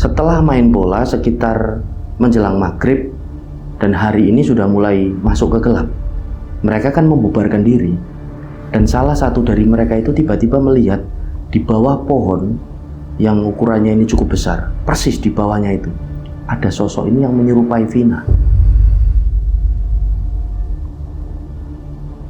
Setelah main bola sekitar menjelang maghrib dan hari ini sudah mulai masuk ke gelap, mereka kan membubarkan diri. Dan salah satu dari mereka itu tiba-tiba melihat di bawah pohon yang ukurannya ini cukup besar, persis di bawahnya itu ada sosok ini yang menyerupai Vina.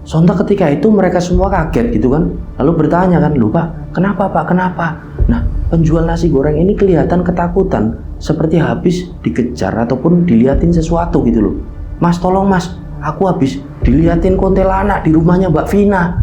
Sontak ketika itu mereka semua kaget gitu kan, lalu bertanya kan, "Loh Pak, kenapa Pak, kenapa?" Nah, penjual nasi goreng ini kelihatan ketakutan, seperti habis dikejar ataupun diliatin sesuatu gitu loh. "Mas, tolong Mas, aku habis diliatin kuntilanak di rumahnya Mbak Vina."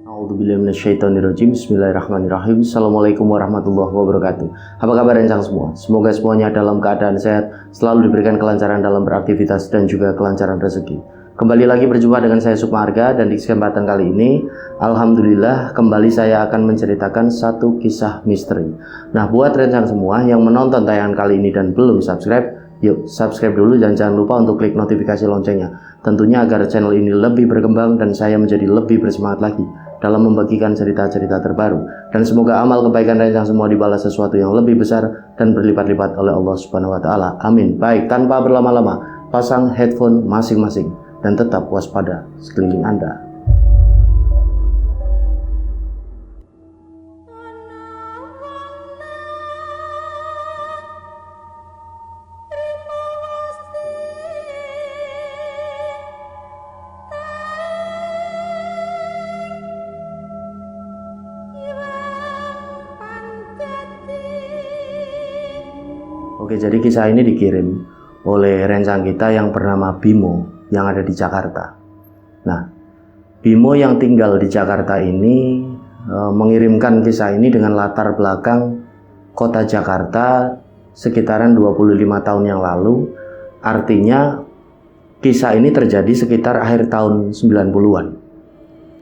A'udzubillahiminasyaitonirrajim. Bismillahirrahmanirrahim. Assalamualaikum warahmatullahi wabarakatuh. Apa kabar rencang semua? Semoga semuanya dalam keadaan sehat, selalu diberikan kelancaran dalam beraktivitas dan juga kelancaran rezeki. Kembali lagi berjumpa dengan saya Sukma Arga, dan di kesempatan kali ini alhamdulillah kembali saya akan menceritakan satu kisah misteri. Nah, buat rencang semua yang menonton tayangan kali ini dan belum subscribe, yuk subscribe dulu dan jangan lupa untuk klik notifikasi loncengnya. Tentunya agar channel ini lebih berkembang dan saya menjadi lebih bersemangat lagi dalam membagikan cerita-cerita terbaru. Dan semoga amal kebaikan rencang semua dibalas sesuatu yang lebih besar dan berlipat-lipat oleh Allah Subhanahu wa taala. Amin. Baik, tanpa berlama-lama, pasang headphone masing-masing dan tetap waspada sekeliling Anda. Oke, jadi kisah ini dikirim oleh rencang kita yang bernama Bimo yang ada di Jakarta. Nah, Bimo yang tinggal di Jakarta ini mengirimkan kisah ini dengan latar belakang kota Jakarta sekitaran 25 tahun yang lalu. Artinya kisah ini terjadi sekitar akhir tahun 90-an.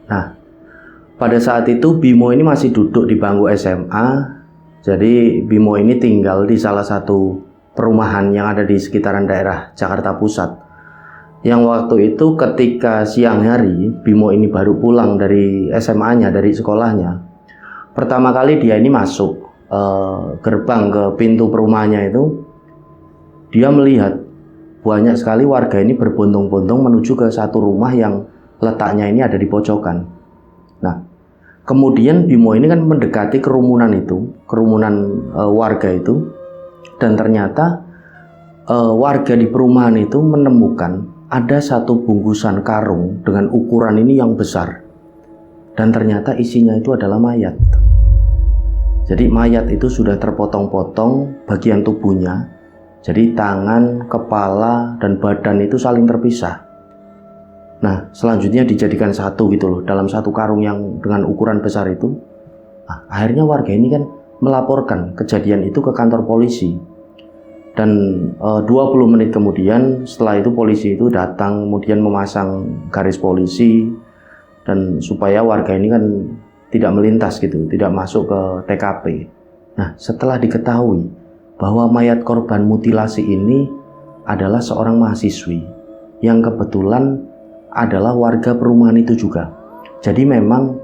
Nah, pada saat itu Bimo ini masih duduk di bangku SMA. Jadi Bimo ini tinggal di salah satu perumahan yang ada di sekitaran daerah Jakarta Pusat. Yang waktu itu ketika siang hari Bimo ini baru pulang dari SMA-nya, dari sekolahnya. Pertama kali dia ini masuk gerbang ke pintu perumahannya itu, dia melihat banyak sekali warga ini berbondong-bondong menuju ke satu rumah yang letaknya ini ada di pojokan. Nah, kemudian Bimo ini kan mendekati kerumunan itu, warga itu, dan ternyata warga di perumahan itu menemukan ada satu bungkusan karung dengan ukuran ini yang besar, dan ternyata isinya itu adalah mayat. Jadi mayat itu sudah terpotong-potong bagian tubuhnya, jadi tangan, kepala, dan badan itu saling terpisah. Nah, selanjutnya dijadikan satu gitu loh, dalam satu karung yang dengan ukuran besar itu. Nah, akhirnya warga ini kan melaporkan kejadian itu ke kantor polisi. Dan 20 menit kemudian setelah itu polisi itu datang, kemudian memasang garis polisi, dan supaya warga ini kan tidak melintas gitu, tidak masuk ke TKP. Nah, setelah diketahui bahwa mayat korban mutilasi ini adalah seorang mahasiswi yang kebetulan adalah warga perumahan itu juga. Jadi memang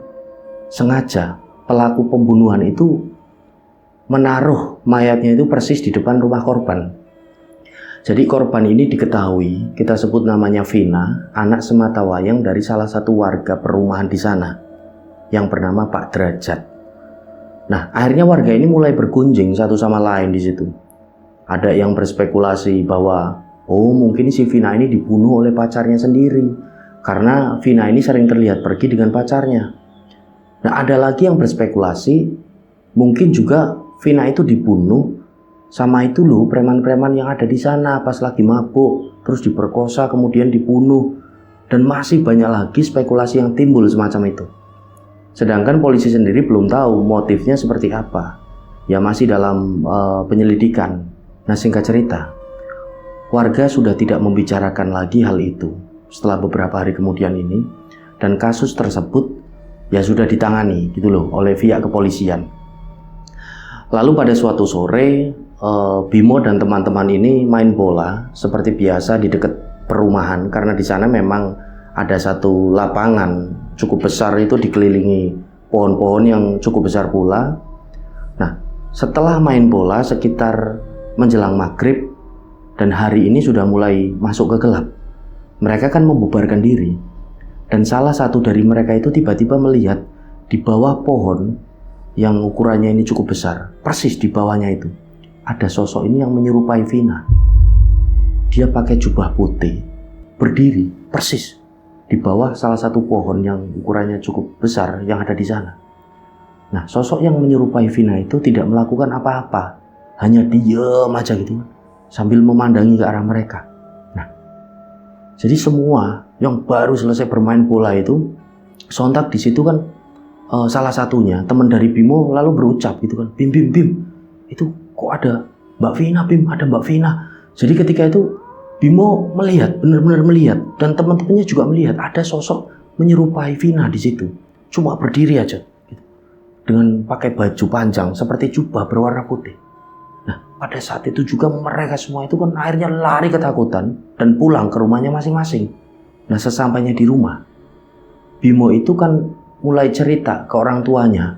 sengaja pelaku pembunuhan itu menaruh mayatnya itu persis di depan rumah korban. Jadi korban ini diketahui, kita sebut namanya Vina, anak sematawayang dari salah satu warga perumahan di sana yang bernama Pak Derajat. Nah, akhirnya warga ini mulai bergunjing satu sama lain di situ. Ada yang berspekulasi bahwa mungkin si Vina ini dibunuh oleh pacarnya sendiri, karena Vina ini sering terlihat pergi dengan pacarnya. Nah, ada lagi yang berspekulasi mungkin juga Vina itu dibunuh sama itu loh preman-preman yang ada di sana pas lagi mabuk, terus diperkosa kemudian dibunuh, dan masih banyak lagi spekulasi yang timbul semacam itu. Sedangkan polisi sendiri belum tahu motifnya seperti apa, ya masih dalam penyelidikan. Nah, singkat cerita, warga sudah tidak membicarakan lagi hal itu setelah beberapa hari kemudian ini, dan kasus tersebut ya sudah ditangani gitu loh oleh pihak kepolisian. Lalu pada suatu sore Bimo dan teman-teman ini main bola seperti biasa di dekat perumahan, karena di sana memang ada satu lapangan cukup besar itu dikelilingi pohon-pohon yang cukup besar pula. Nah, setelah main bola sekitar menjelang maghrib dan hari ini sudah mulai masuk ke gelap, mereka kan membubarkan diri. Dan salah satu dari mereka itu tiba-tiba melihat di bawah pohon yang ukurannya ini cukup besar, persis di bawahnya itu ada sosok ini yang menyerupai Vina. Dia pakai jubah putih, berdiri persis di bawah salah satu pohon yang ukurannya cukup besar yang ada di sana. Nah, sosok yang menyerupai Vina itu tidak melakukan apa-apa, hanya diam aja gitu sambil memandangi ke arah mereka. Nah, jadi semua yang baru selesai bermain bola itu sontak di situ kan, salah satunya teman dari Bimo lalu berucap gitu kan, Bim, itu kok ada Mbak Vina, Bim, ada Mbak Vina. Jadi ketika itu Bimo melihat, benar-benar melihat, dan teman-temannya juga melihat ada sosok menyerupai Vina di situ, cuma berdiri aja gitu, dengan pakai baju panjang seperti jubah berwarna putih. Nah, pada saat itu juga mereka semua itu kan akhirnya lari ketakutan dan pulang ke rumahnya masing-masing. Nah, sesampainya di rumah, Bimo itu kan mulai cerita ke orang tuanya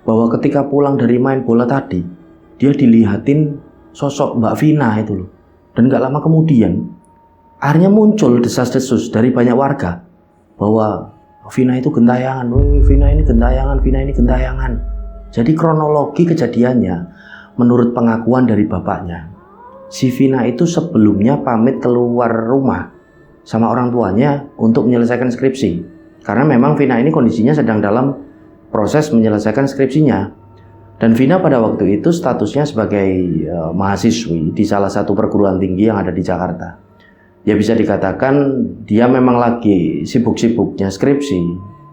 bahwa ketika pulang dari main bola tadi, dia dilihatin sosok Mbak Vina itu loh. Dan gak lama kemudian akhirnya muncul desas-desus dari banyak warga bahwa Vina itu gentayangan, Vina ini gentayangan, Vina ini gentayangan. Jadi kronologi kejadiannya menurut pengakuan dari bapaknya, si Vina itu sebelumnya pamit keluar rumah sama orang tuanya untuk menyelesaikan skripsi. Karena memang Vina ini kondisinya sedang dalam proses menyelesaikan skripsinya. Dan Vina pada waktu itu statusnya sebagai mahasiswi di salah satu perguruan tinggi yang ada di Jakarta. Ya bisa dikatakan dia memang lagi sibuk-sibuknya skripsi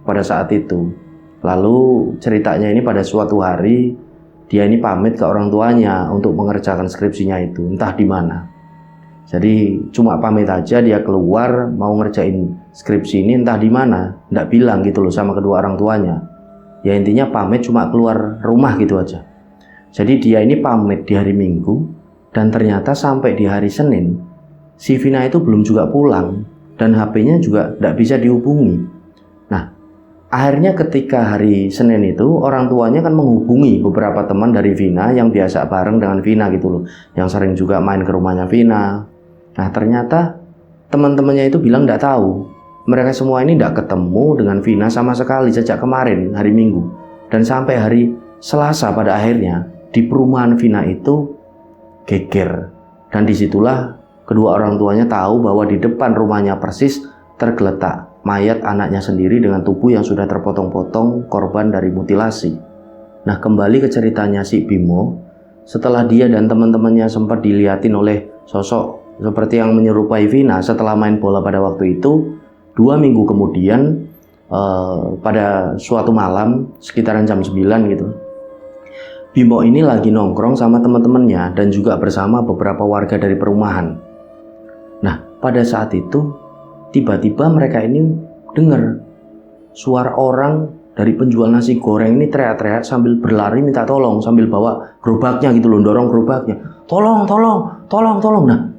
pada saat itu. Lalu ceritanya ini pada suatu hari dia ini pamit ke orang tuanya untuk mengerjakan skripsinya itu, entah di mana. Jadi cuma pamit aja, dia keluar mau ngerjain skripsi ini entah di mana, nggak bilang gitu loh sama kedua orang tuanya. Ya intinya pamit cuma keluar rumah gitu aja. Jadi dia ini pamit di hari Minggu dan ternyata sampai di hari Senin si Vina itu belum juga pulang dan HP-nya juga tidak bisa dihubungi. Nah, akhirnya ketika hari Senin itu orang tuanya kan menghubungi beberapa teman dari Vina yang biasa bareng dengan Vina gitu loh, yang sering juga main ke rumahnya Vina. Nah, ternyata teman-temannya itu bilang tidak tahu. Mereka semua ini tidak ketemu dengan Vina sama sekali sejak kemarin hari Minggu. Dan sampai hari Selasa pada akhirnya di perumahan Vina itu geger. Dan disitulah kedua orang tuanya tahu bahwa di depan rumahnya persis tergeletak mayat anaknya sendiri dengan tubuh yang sudah terpotong-potong korban dari mutilasi. Nah, kembali ke ceritanya si Bimo, setelah dia dan teman-temannya sempat dilihatin oleh sosok seperti yang menyerupai Vina setelah main bola pada waktu itu, 2 minggu kemudian pada suatu malam sekitaran jam 9 gitu, Bimo ini lagi nongkrong sama teman-temannya dan juga bersama beberapa warga dari perumahan. Nah, pada saat itu tiba-tiba mereka ini dengar suara orang dari penjual nasi goreng ini teriak-teriak sambil berlari minta tolong, sambil bawa gerobaknya gitu loh, dorong gerobaknya. Tolong. Nah,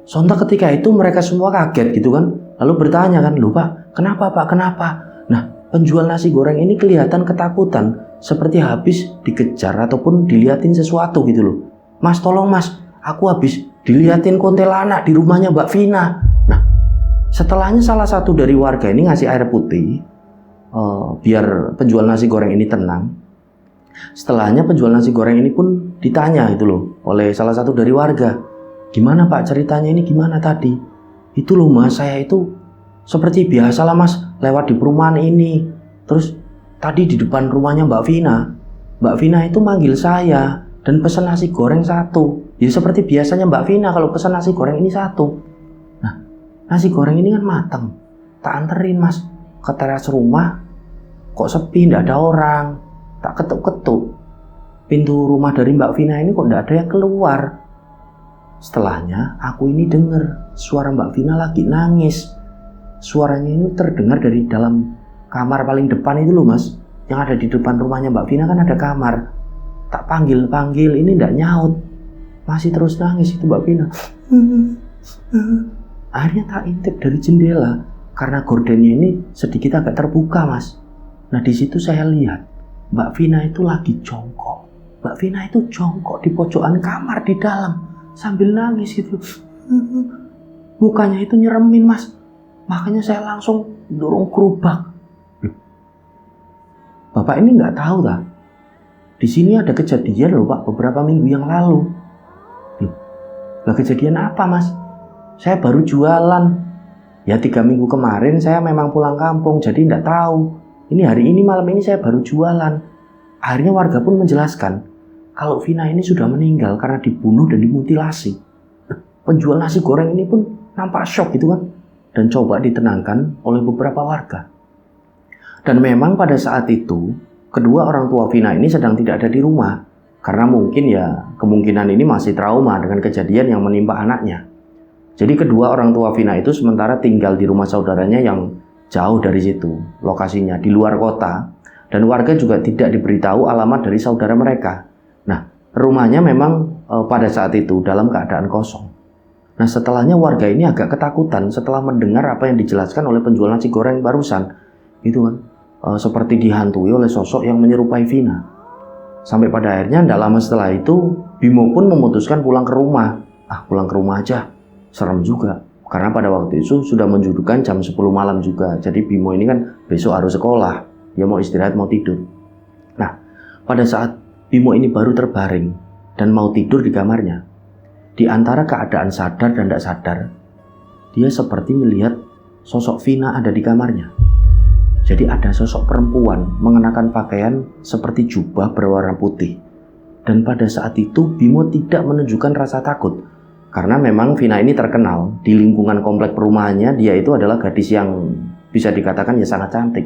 sontak ketika itu mereka semua kaget gitu kan. Lalu bertanya kan, loh Pak, kenapa Pak, kenapa? Nah, penjual nasi goreng ini kelihatan ketakutan, seperti habis dikejar ataupun dilihatin sesuatu gitu loh. Mas, tolong Mas, aku habis dilihatin kuntilanak di rumahnya Mbak Vina. Nah, setelahnya salah satu dari warga ini ngasih air putih, biar penjual nasi goreng ini tenang. Setelahnya penjual nasi goreng ini pun ditanya gitu loh oleh salah satu dari warga, gimana Pak ceritanya ini, gimana tadi? Itu loh Mas, saya itu seperti biasa lah Mas, lewat di perumahan ini. Terus tadi di depan rumahnya Mbak Vina, Mbak Vina itu manggil saya dan pesan nasi goreng 1. Ya seperti biasanya Mbak Vina kalau pesan nasi goreng ini 1. Nah, nasi goreng ini kan mateng, tak anterin Mas ke teras rumah, kok sepi, tidak ada orang. Tak ketuk-ketuk pintu rumah dari Mbak Vina ini, kok tidak ada yang keluar. Setelahnya aku ini dengar suara Mbak Vina lagi nangis. Suaranya ini terdengar dari dalam kamar paling depan itu loh Mas, yang ada di depan rumahnya Mbak Vina kan ada kamar. Tak panggil ini tidak nyaut, masih terus nangis itu Mbak Vina. Akhirnya tak intip dari jendela, karena gordennya ini sedikit agak terbuka, Mas. Nah, di situ saya lihat Mbak Vina itu lagi jongkok. Mbak Vina itu jongkok di pojokan kamar di dalam sambil nangis gitu. Mukanya itu nyeremin, Mas. Makanya saya langsung dorong gerobak. Bapak ini nggak tahu tak? Di sini ada kejadian loh, Pak, beberapa minggu yang lalu. Lah, kejadian apa, Mas? Saya baru jualan. Ya 3 minggu kemarin saya memang pulang kampung, jadi nggak tahu. Ini hari ini, malam ini saya baru jualan. Akhirnya warga pun menjelaskan kalau Vina ini sudah meninggal karena dibunuh dan dimutilasi. Penjual nasi goreng ini pun nampak shock gitu kan, dan coba ditenangkan oleh beberapa warga. Dan memang pada saat itu kedua orang tua Vina ini sedang tidak ada di rumah karena mungkin ya kemungkinan ini masih trauma dengan kejadian yang menimpa anaknya. Jadi kedua orang tua Vina itu sementara tinggal di rumah saudaranya yang jauh dari situ, lokasinya di luar kota, dan warga juga tidak diberitahu alamat dari saudara mereka. Nah, rumahnya memang pada saat itu dalam keadaan kosong. Nah, setelahnya warga ini agak ketakutan setelah mendengar apa yang dijelaskan oleh penjual nasi goreng barusan, gitu kan, seperti dihantui oleh sosok yang menyerupai Vina. Sampai pada akhirnya tidak lama setelah itu Bimo pun memutuskan pulang ke rumah. Pulang ke rumah aja, serem juga. Karena pada waktu itu sudah menjadikan jam 10 malam juga. Jadi Bimo ini kan besok harus sekolah. Dia mau istirahat, mau tidur. Nah, pada saat Bimo ini baru terbaring dan mau tidur di kamarnya, di antara keadaan sadar dan tidak sadar, dia seperti melihat sosok Vina ada di kamarnya. Jadi ada sosok perempuan mengenakan pakaian seperti jubah berwarna putih. Dan pada saat itu Bimo tidak menunjukkan rasa takut. Karena memang Vina ini terkenal di lingkungan komplek perumahannya, dia itu adalah gadis yang bisa dikatakan ya sangat cantik.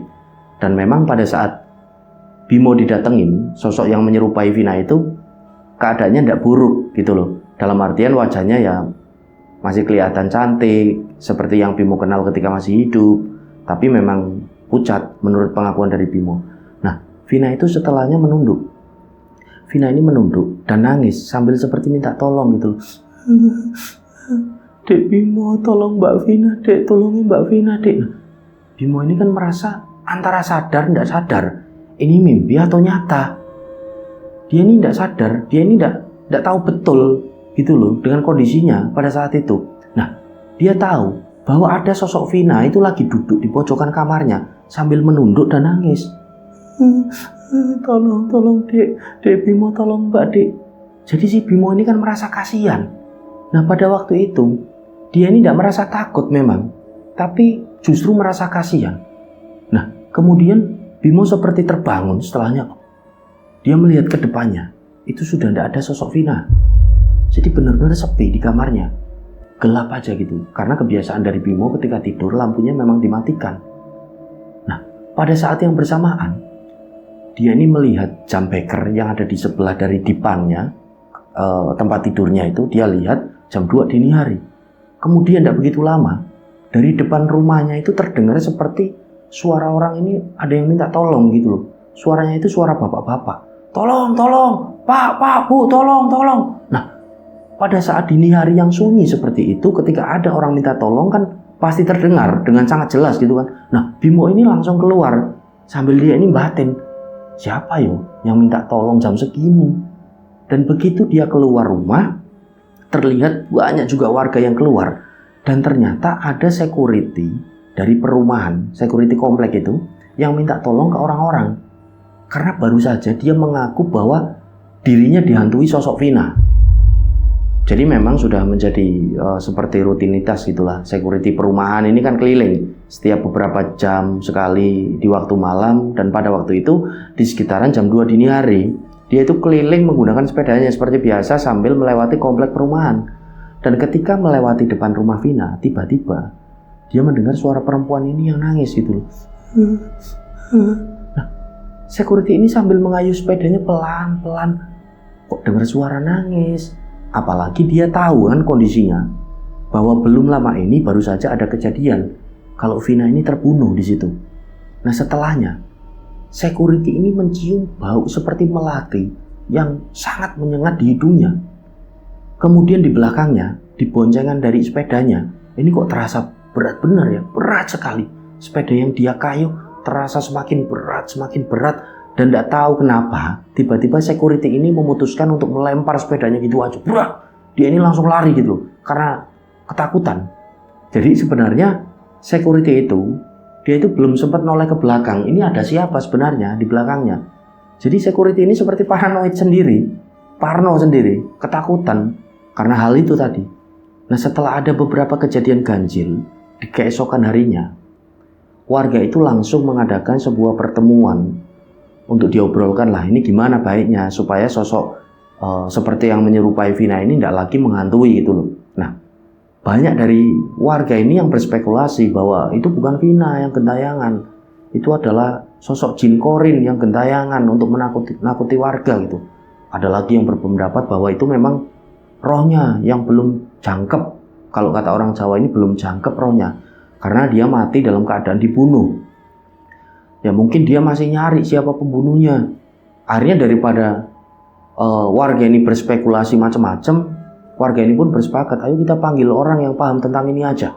Dan memang pada saat Bimo didatengin, sosok yang menyerupai Vina itu keadaannya tidak buruk gitu loh. Dalam artian wajahnya ya masih kelihatan cantik seperti yang Bimo kenal ketika masih hidup, tapi memang pucat menurut pengakuan dari Bimo. Nah, Vina itu setelahnya menunduk. Vina ini menunduk dan nangis sambil seperti minta tolong gitu loh. Dek Bimo, tolong Mbak Vina, Dek, tolongin Mbak Vina, Dek. Nah, Bimo ini kan merasa antara sadar tidak sadar, ini mimpi atau nyata. Dia ini tidak sadar, dia ini tidak tahu betul gitu loh dengan kondisinya pada saat itu. Nah, dia tahu bahwa ada sosok Vina itu lagi duduk di pojokan kamarnya sambil menunduk dan nangis. Tolong Dek Bimo, tolong Mbak, Dek. Jadi si Bimo ini kan merasa kasihan. Nah, pada waktu itu dia ini tidak merasa takut memang, tapi justru merasa kasihan. Nah, kemudian Bimo seperti terbangun setelahnya. Dia melihat ke depannya, itu sudah tidak ada sosok Vina. Jadi benar-benar sepi di kamarnya. Gelap aja gitu, karena kebiasaan dari Bimo ketika tidur lampunya memang dimatikan. Nah, pada saat yang bersamaan, dia ini melihat jam beker yang ada di sebelah dari dipannya, tempat tidurnya itu, dia lihat jam 2 dini hari. Kemudian tidak begitu lama, dari depan rumahnya itu terdengar seperti suara orang ini ada yang minta tolong gitu loh. Suaranya itu suara bapak-bapak. Tolong, Pak, Bu, tolong. Nah, pada saat dini hari yang sunyi seperti itu, ketika ada orang minta tolong kan pasti terdengar dengan sangat jelas gitu kan. Nah, Bimo ini langsung keluar sambil dia ini batin, siapa yo yang minta tolong jam segini? Dan begitu dia keluar rumah, terlihat banyak juga warga yang keluar. Dan ternyata ada security dari perumahan, security komplek itu, yang minta tolong ke orang-orang. Karena baru saja dia mengaku bahwa dirinya dihantui sosok Vina. Jadi memang sudah menjadi seperti rutinitas gitulah. Security perumahan ini kan keliling setiap beberapa jam sekali di waktu malam. Dan pada waktu itu di sekitaran jam 2 dini hari, dia itu keliling menggunakan sepedanya seperti biasa sambil melewati komplek perumahan. Dan ketika melewati depan rumah Vina, tiba-tiba dia mendengar suara perempuan ini yang nangis gitu loh. Nah, security ini sambil mengayuh sepedanya pelan-pelan. Kok dengar suara nangis? Apalagi dia tahu kan kondisinya bahwa belum lama ini baru saja ada kejadian kalau Vina ini terbunuh di situ. Nah, setelahnya security ini mencium bau seperti melati yang sangat menyengat di hidungnya. Kemudian di belakangnya, di boncengan dari sepedanya, ini kok terasa berat benar ya, berat sekali. Sepeda yang dia kayuh terasa semakin berat, dan tidak tahu kenapa tiba-tiba security ini memutuskan untuk melempar sepedanya gitu aja. Berat. Dia ini langsung lari gitu loh, karena ketakutan. Jadi sebenarnya security itu, dia itu belum sempat noleh ke belakang. Ini ada siapa sebenarnya di belakangnya. Jadi security ini seperti paranoid sendiri, parno sendiri, ketakutan karena hal itu tadi. Nah, setelah ada beberapa kejadian ganjil di keesokan harinya, warga itu langsung mengadakan sebuah pertemuan untuk diobrolkan lah ini gimana baiknya supaya sosok seperti yang menyerupai Vina ini tidak lagi menghantui gitu loh. Nah, banyak dari warga ini yang berspekulasi bahwa itu bukan Vina yang gentayangan, itu adalah sosok jin korin yang gentayangan untuk menakuti warga gitu. Ada lagi yang berpendapat bahwa itu memang rohnya yang belum jangkep. Kalau kata orang Jawa ini belum jangkep rohnya, karena dia mati dalam keadaan dibunuh. Ya mungkin dia masih nyari siapa pembunuhnya. Akhirnya daripada warga ini berspekulasi macam-macam, warga ini pun bersepakat, ayo kita panggil orang yang paham tentang ini aja.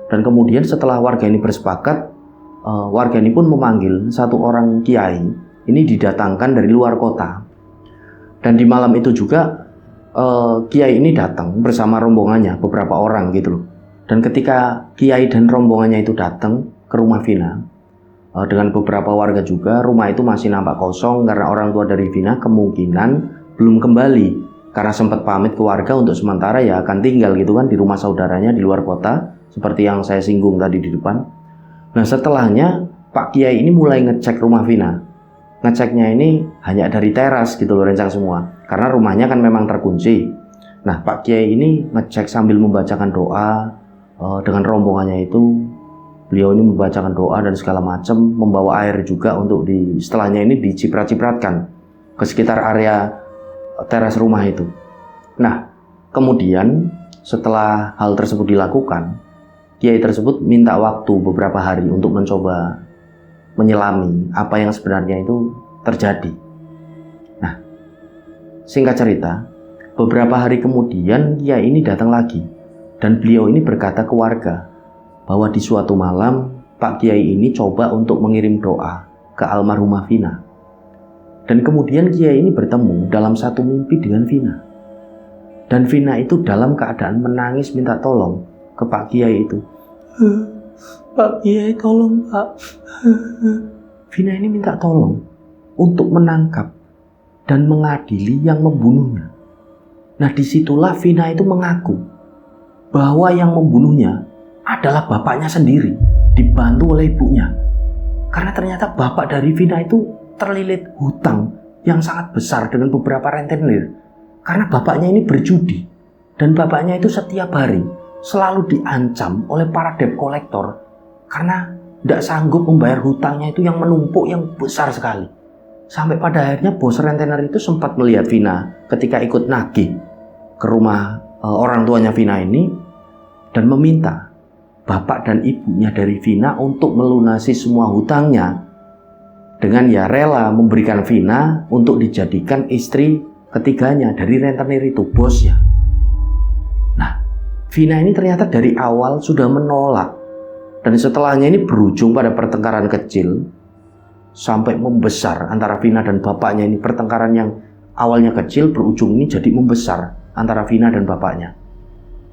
Dan kemudian setelah warga ini bersepakat, warga ini pun memanggil satu orang kiai. Ini didatangkan dari luar kota. Dan di malam itu juga kiai ini datang bersama rombongannya, beberapa orang gitu loh. Dan ketika kiai dan rombongannya itu datang ke rumah Vina, dengan beberapa warga juga, rumah itu masih nampak kosong karena orang tua dari Vina kemungkinan belum kembali karena sempat pamit ke warga untuk sementara ya akan tinggal gitu kan di rumah saudaranya di luar kota, seperti yang saya singgung tadi di depan. Nah, setelahnya Pak Kiai ini mulai ngecek rumah Vina. Ngeceknya ini hanya dari teras gitu loh rencang semua, karena rumahnya kan memang terkunci. Nah, Pak Kiai ini ngecek sambil membacakan doa dengan rombongannya itu. Beliau ini membacakan doa dan segala macam, membawa air juga untuk setelahnya ini diciprat-cipratkan ke sekitar area teras rumah itu. Nah, kemudian setelah hal tersebut dilakukan, kiai tersebut minta waktu beberapa hari untuk mencoba menyelami apa yang sebenarnya itu terjadi. Nah, singkat cerita, beberapa hari kemudian kiai ini datang lagi dan beliau ini berkata ke warga bahwa di suatu malam Pak Kiai ini coba untuk mengirim doa ke almarhumah Vina. Dan kemudian Kiai ini bertemu dalam satu mimpi dengan Vina. Dan Vina itu dalam keadaan menangis minta tolong ke Pak Kiai itu. Pak Kiai tolong Pak. Vina ini minta tolong untuk menangkap dan mengadili yang membunuhnya. Nah, disitulah Vina itu mengaku bahwa yang membunuhnya adalah bapaknya sendiri, dibantu oleh ibunya. Karena ternyata bapak dari Vina itu terlilit hutang yang sangat besar dengan beberapa rentenir. Karena bapaknya ini berjudi, dan bapaknya itu setiap hari selalu diancam oleh para debt collector karena tidak sanggup membayar hutangnya itu yang menumpuk, yang besar sekali. Sampai pada akhirnya bos rentenir itu sempat melihat Vina ketika ikut nagih ke rumah orang tuanya Vina ini dan meminta bapak dan ibunya dari Vina untuk melunasi semua hutangnya dengan ya rela memberikan Vina untuk dijadikan istri ketiganya dari rentenir itu, bosnya. Nah, Vina ini ternyata dari awal sudah menolak, dan setelahnya ini berujung pada pertengkaran kecil sampai membesar antara Vina dan bapaknya ini. Pertengkaran yang awalnya kecil berujung ini jadi membesar antara Vina dan bapaknya.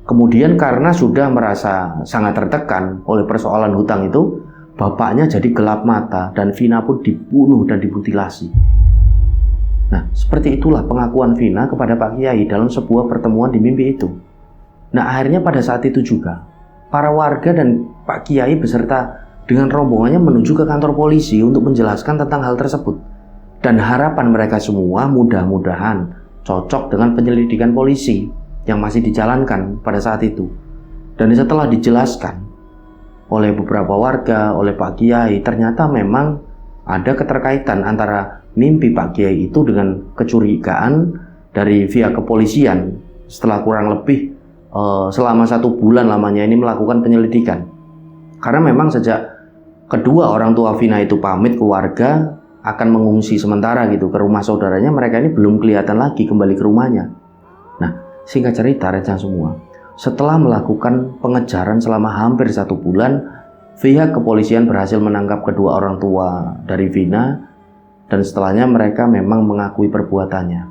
Kemudian karena sudah merasa sangat tertekan oleh persoalan hutang itu, bapaknya jadi gelap mata dan Vina pun dibunuh dan dimutilasi. Nah, seperti itulah pengakuan Vina kepada Pak Kiai dalam sebuah pertemuan di mimpi itu. Nah, akhirnya pada saat itu juga, para warga dan Pak Kiai beserta dengan rombongannya menuju ke kantor polisi untuk menjelaskan tentang hal tersebut. Dan harapan mereka semua mudah-mudahan cocok dengan penyelidikan polisi yang masih dijalankan pada saat itu. Dan setelah dijelaskan oleh beberapa warga, oleh Pak Kiai, ternyata memang ada keterkaitan antara mimpi Pak Kiai itu dengan kecurigaan dari pihak kepolisian setelah kurang lebih selama 1 bulan lamanya ini melakukan penyelidikan. Karena memang sejak kedua orang tua Vina itu pamit ke warga akan mengungsi sementara gitu ke rumah saudaranya, mereka ini belum kelihatan lagi kembali ke rumahnya. Nah, singkat cerita rencana semua, Setelah melakukan pengejaran selama hampir 1 bulan, pihak kepolisian berhasil menangkap kedua orang tua dari Vina, dan setelahnya mereka memang mengakui perbuatannya.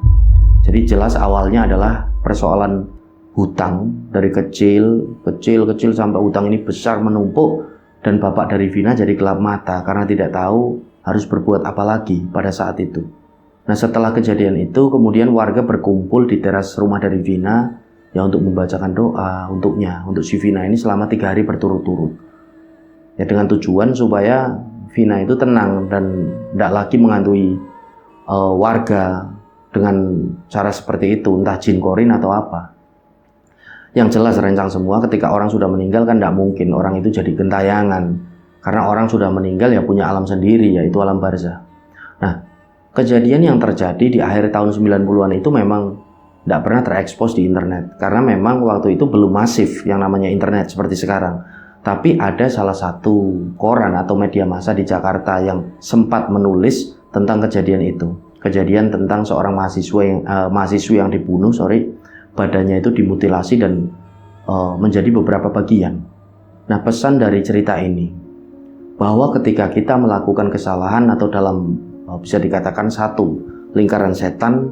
Jadi jelas awalnya adalah persoalan hutang dari kecil sampai hutang ini besar menumpuk, dan bapak dari Vina jadi gelap mata karena tidak tahu harus berbuat apa lagi pada saat itu. Nah, setelah kejadian itu kemudian warga berkumpul di teras rumah dari Vina ya untuk membacakan doa untuk si Vina ini selama 3 hari berturut-turut. Ya dengan tujuan supaya Vina itu tenang dan tidak lagi menghantui warga dengan cara seperti itu, entah jin korin atau apa. Yang jelas rencang semua, ketika orang sudah meninggal kan tidak mungkin orang itu jadi gentayangan, karena orang sudah meninggal ya punya alam sendiri, yaitu alam barzah. Nah, kejadian yang terjadi di akhir tahun 90-an itu memang tidak pernah terekspos di internet, karena memang waktu itu belum masif yang namanya internet seperti sekarang. Tapi ada salah satu koran atau media massa di Jakarta yang sempat menulis tentang kejadian itu. Kejadian tentang seorang mahasiswi yang dibunuh, badannya itu dimutilasi dan menjadi beberapa bagian. Nah, pesan dari cerita ini bahwa ketika kita melakukan kesalahan atau dalam bisa dikatakan satu lingkaran setan,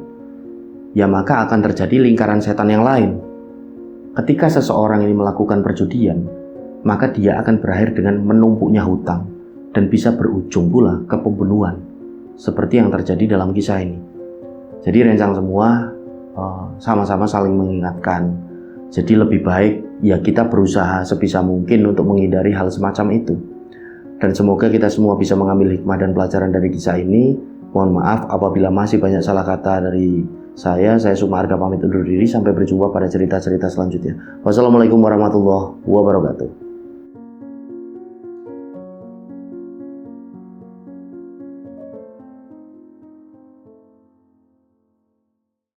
ya maka akan terjadi lingkaran setan yang lain. Ketika seseorang ini melakukan perjudian, maka dia akan berakhir dengan menumpuknya hutang dan bisa berujung pula ke pembunuhan, seperti yang terjadi dalam kisah ini. Jadi rencang semua sama-sama saling mengingatkan. Jadi lebih baik ya kita berusaha sebisa mungkin untuk menghindari hal semacam itu. Dan semoga kita semua bisa mengambil hikmah dan pelajaran dari kisah ini. Mohon maaf apabila masih banyak salah kata dari saya. Saya Sumarga pamit undur diri. Sampai berjumpa pada cerita-cerita selanjutnya. Wassalamualaikum warahmatullahi wabarakatuh.